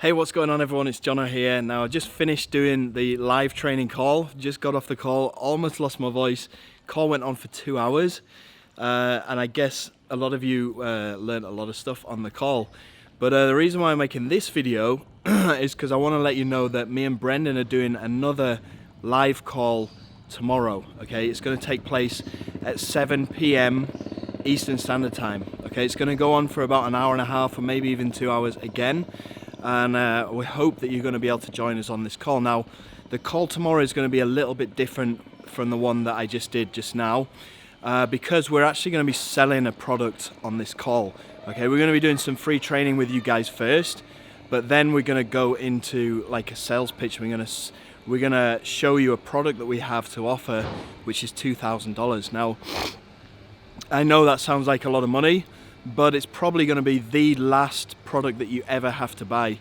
Hey, what's going on everyone? It's Jono here. Now I just finished doing the live training call, just got off the call, almost lost my voice. Call went on for 2 hours and I guess a lot of you learned a lot of stuff on the call. But the reason why I'm making this video is because I want to let you know that me and Brendan are doing another live call tomorrow. Okay, it's going to take place at 7 p.m. Eastern Standard Time. Okay, it's going to go on for about an hour and a half or maybe even 2 hours again. And we hope that you're going to be able to join us on this call. Now, the call tomorrow is going to be a little bit different from the one that I just did just now because we're actually going to be selling a product on this call. Okay, we're going to be doing some free training with you guys first, but then we're going to go into like a sales pitch. We're going to show you a product that we have to offer, which is $2,000. Now, I know that sounds like a lot of money, but it's probably going to be the last product that you ever have to buy,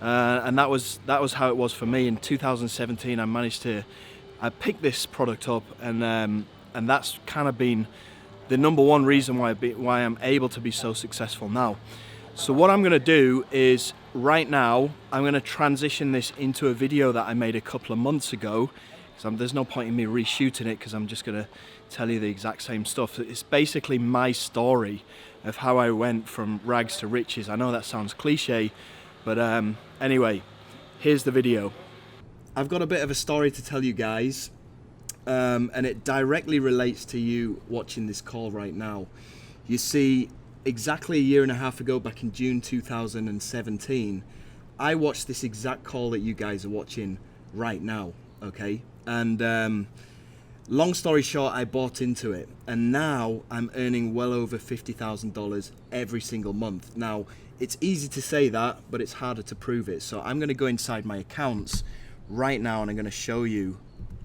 and that was how it was for me. In 2017 I managed to pick this product up, and that's kind of been the number one reason why I'm able to be so successful now. So what I'm going to do is right now I'm going to transition this into a video that I made a couple of months ago, because there's no point in me reshooting it because I'm just going to tell you the exact same stuff. It's basically my story of how I went from rags to riches. I know that sounds cliche, but anyway, here's the video. I've got a bit of a story to tell you guys, and it directly relates to you watching this call right now. You see, exactly a year and a half ago, back in June 2017, I watched this exact call that you guys are watching right now, okay? And long story short, I bought into it, and now I'm earning well over $50,000 every single month. Now, it's easy to say that, but it's harder to prove it. So I'm going to go inside my accounts right now, and I'm going to show you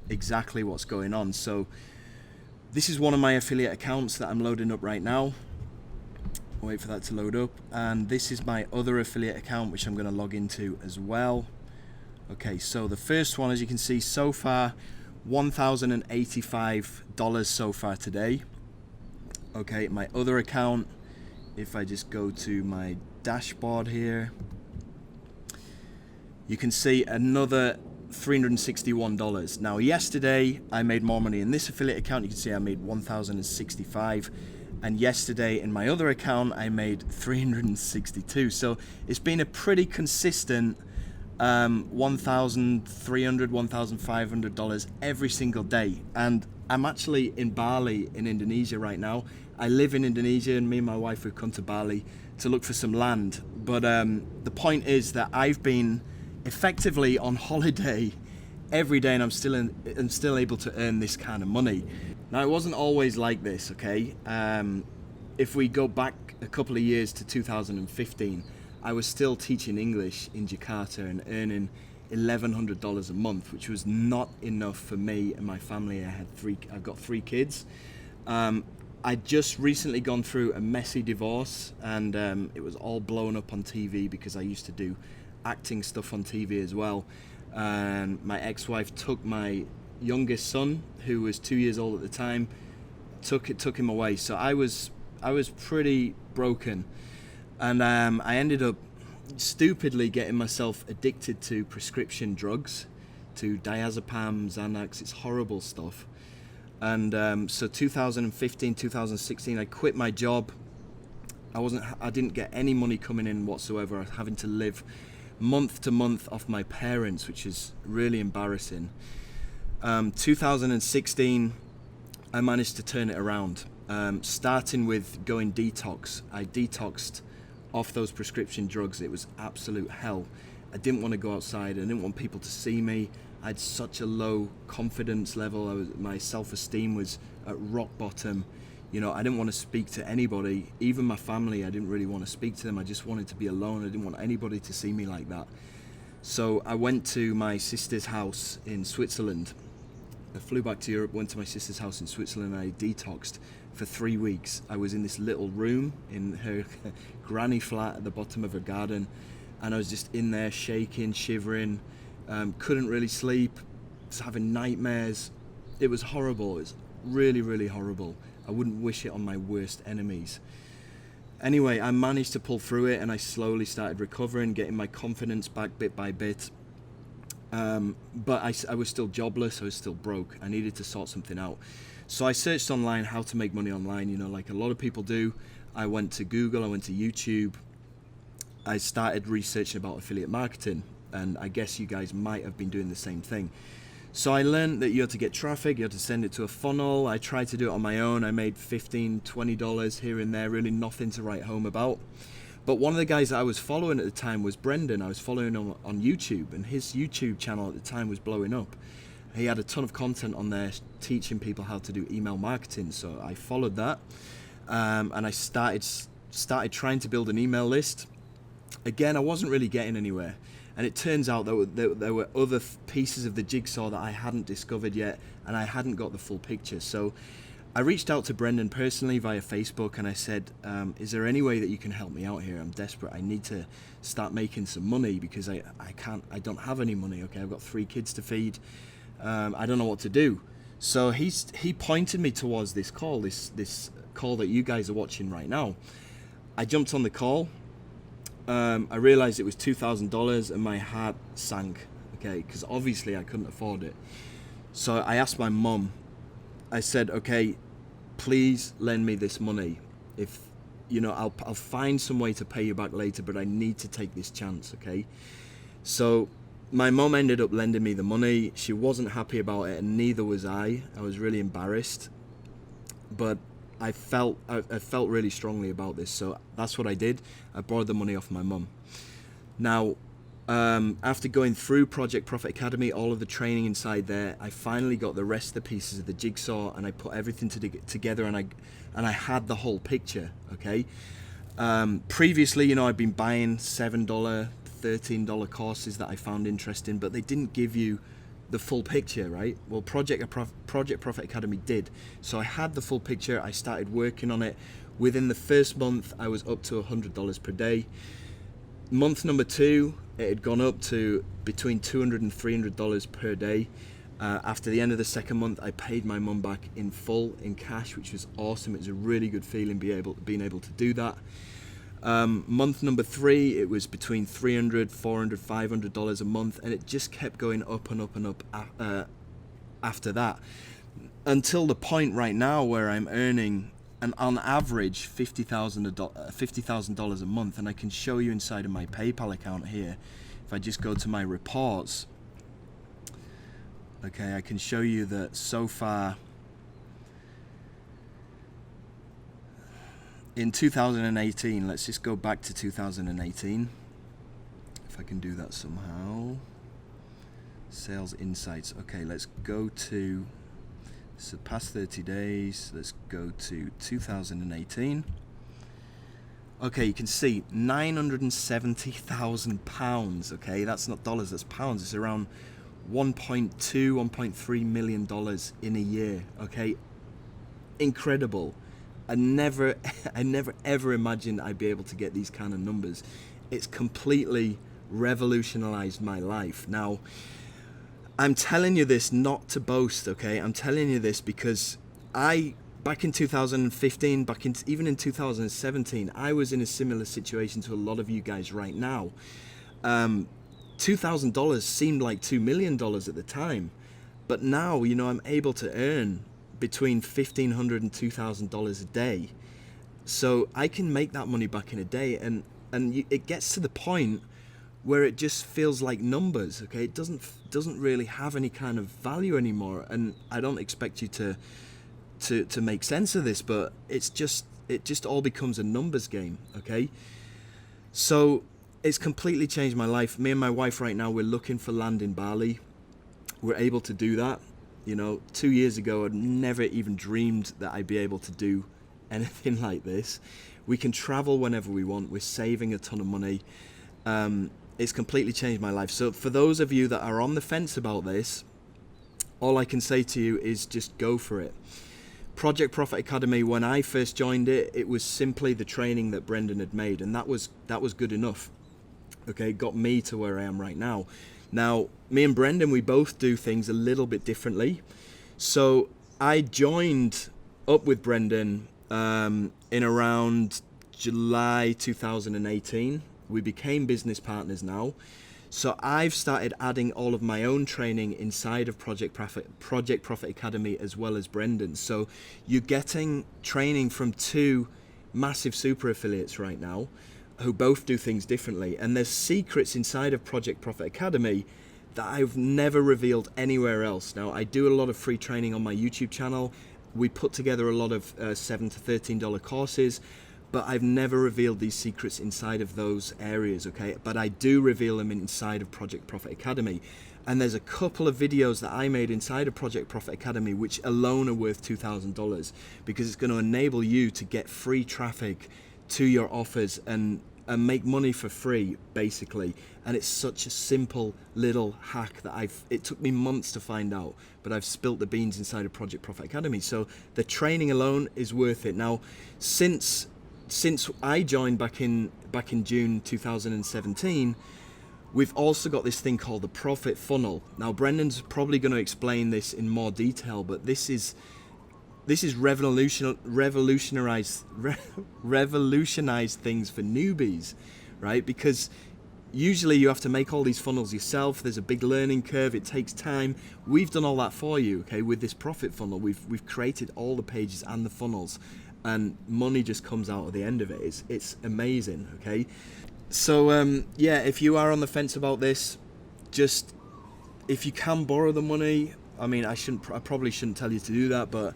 exactly what's going on. So this is one of my affiliate accounts that I'm loading up right now. Wait for that to load up. And this is my other affiliate account, which I'm going to log into as well. Okay, so the first one, as you can see, so far, $1,085 so far today. Okay, my other account, if I just go to my dashboard here, you can see another $361. Now, yesterday I made more money in this affiliate account. You can see I made $1,065, and yesterday in my other account I made $362. So it's been a pretty consistent $1,300, $1,500 every single day. And I'm actually in Bali in Indonesia right now. I live in Indonesia, and me and my wife have come to Bali to look for some land. But the point is that I've been effectively on holiday every day, and I'm still able to earn this kind of money. Now, it wasn't always like this, okay? If we go back a couple of years to 2015, I was still teaching English in Jakarta and earning $1,100 a month, which was not enough for me and my family. I've got 3 kids. I'd just recently gone through a messy divorce, and it was all blown up on TV because I used to do acting stuff on TV as well. And my ex-wife took my youngest son, who was 2 years old at the time, took him away. So I was pretty broken. And I ended up stupidly getting myself addicted to prescription drugs, to diazepam, Xanax. It's horrible stuff. And so 2015, 2016, I quit my job. I didn't get any money coming in whatsoever. I was having to live month to month off my parents, which is really embarrassing. 2016, I managed to turn it around, starting with going detox. I detoxed off those prescription drugs. It was absolute hell. I didn't want to go outside. I didn't want people to see me. I had such a low confidence level. My self-esteem was at rock bottom. You know, I didn't want to speak to anybody, even my family. I didn't really want to speak to them. I just wanted to be alone. I didn't want anybody to see me like that. So I went to my sister's house in Switzerland. I flew back to Europe, went to my sister's house in Switzerland, and I detoxed for 3 weeks. I was in this little room in her granny flat at the bottom of her garden, and I was just in there shaking, shivering, couldn't really sleep, was having nightmares. It was horrible. It was really, really horrible. I wouldn't wish it on my worst enemies. Anyway, I managed to pull through it, and I slowly started recovering, getting my confidence back bit by bit. But I was still jobless, I was still broke. I needed to sort something out. So I searched online how to make money online, like a lot of people do. I went to Google, I went to YouTube. I started researching about affiliate marketing, and I guess you guys might have been doing the same thing. So I learned that you had to get traffic, you had to send it to a funnel. I tried to do it on my own. I made $15, $20 here and there, really nothing to write home about. But one of the guys that I was following at the time was Brendan. I was following him on YouTube, and his YouTube channel at the time was blowing up. He had a ton of content on there teaching people how to do email marketing. So I followed that, and I started trying to build an email list. Again, I wasn't really getting anywhere. And it turns out that there were other pieces of the jigsaw that I hadn't discovered yet, and I hadn't got the full picture. So I reached out to Brendan personally via Facebook, and I said, is there any way that you can help me out here? I'm desperate. I need to start making some money because I don't have any money. Okay, I've got 3 kids to feed. I don't know what to do. So he pointed me towards this call, this call that you guys are watching right now. I jumped on the call. I realized it was $2,000, and my heart sank, okay, because obviously I couldn't afford it. So I asked my mum, I said, okay, please lend me this money. If, I'll find some way to pay you back later, but I need to take this chance, okay? So my mum ended up lending me the money. She wasn't happy about it, and neither was I. I was really embarrassed, but I felt really strongly about this, so that's what I did. I borrowed the money off my mum. Now, after going through Project Profit Academy, all of the training inside there, I finally got the rest of the pieces of the jigsaw, and I put everything together, and I had the whole picture. Okay. Previously, I'd been buying $7, $13 courses that I found interesting, but they didn't give you the full picture, right? Well, Project Profit Academy did. So I had the full picture. I started working on it. Within the first month, I was up to $100 per day. Month number 2, it had gone up to between $200 and $300 per day. After the end of the second month, I paid my mum back in full, in cash, which was awesome. It was a really good feeling being able to do that. Month number 3, it was between $300, $400, $500 a month, and it just kept going up and up and up after that, until the point right now where I'm earning on average $50,000 a month, and I can show you inside of my PayPal account here. If I just go to my reports, okay, I can show you that so far in 2018, let's just go back to 2018, if I can do that somehow. Sales insights. Okay, let's go to the past 30 days. Let's go to 2018. Okay, you can see £970,000. Okay, that's not dollars, that's pounds. It's around $1.2, $1.3 million in a year. Okay, incredible. I never ever imagined I'd be able to get these kind of numbers. It's completely revolutionized my life. Now, I'm telling you this not to boast, okay? I'm telling you this because back in 2015, even in 2017, I was in a similar situation to a lot of you guys right now. $2,000 seemed like $2 million at the time, but now, I'm able to earn between $1,500 and $2,000 a day. So I can make that money back in a day, and it gets to the point where it just feels like numbers, okay? It doesn't really have any kind of value anymore, and I don't expect you to make sense of this, but it just all becomes a numbers game, okay? So it's completely changed my life. Me and my wife right now, we're looking for land in Bali. We're able to do that. 2 years ago, I'd never even dreamed that I'd be able to do anything like this. We can travel whenever we want. We're saving a ton of money. It's completely changed my life. So for those of you that are on the fence about this, all I can say to you is just go for it. Project Profit Academy, when I first joined it, it was simply the training that Brendan had made, and that was good enough. Okay, got me to where I am right now. Now, me and Brendan, we both do things a little bit differently. So I joined up with Brendan in around July 2018. We became business partners now. So I've started adding all of my own training inside of Project Profit Academy as well as Brendan's. So you're getting training from two massive super affiliates right now who both do things differently. And there's secrets inside of Project Profit Academy that I've never revealed anywhere else. Now, I do a lot of free training on my YouTube channel. We put together a lot of $7 to $13 courses, but I've never revealed these secrets inside of those areas, okay? But I do reveal them inside of Project Profit Academy. And there's a couple of videos that I made inside of Project Profit Academy which alone are worth $2,000, because it's going to enable you to get free traffic to your offers and make money for free, basically. And it's such a simple little hack that it took me months to find out, but I've spilt the beans inside of Project Profit Academy. So the training alone is worth it. Now, since I joined back in June 2017, we've also got this thing called the profit funnel. Now, Brendan's probably going to explain this in more detail, but this is revolutionized things for newbies, right? Because usually you have to make all these funnels yourself. There's a big learning curve. It takes time. We've done all that for you, okay? With this profit funnel, we've created all the pages and the funnels, and money just comes out at the end of it. It's amazing, okay? So yeah, if you are on the fence about this, just if you can borrow the money. I mean, I probably shouldn't tell you to do that, but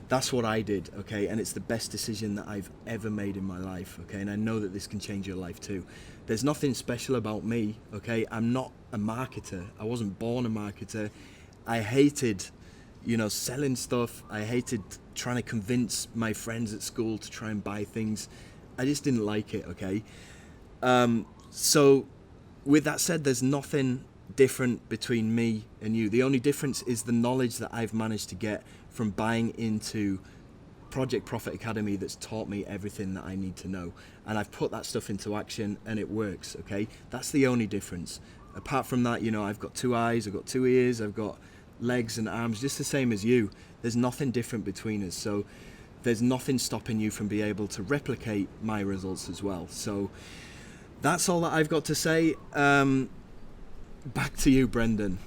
that's what I did, okay? And it's the best decision that I've ever made in my life, okay? And I know that this can change your life too. There's nothing special about me, okay? I'm not a marketer. I wasn't born a marketer. I hated, selling stuff. I hated trying to convince my friends at school to try and buy things. I just didn't like it, okay? So with that said, there's nothing different between me and you. The only difference is the knowledge that I've managed to get from buying into Project Profit Academy that's taught me everything that I need to know. And I've put that stuff into action and it works, okay? That's the only difference. Apart from that, I've got 2 eyes, I've got 2 ears, I've got legs and arms, just the same as you. There's nothing different between us. So there's nothing stopping you from being able to replicate my results as well. So that's all that I've got to say. Back to you, Brendan.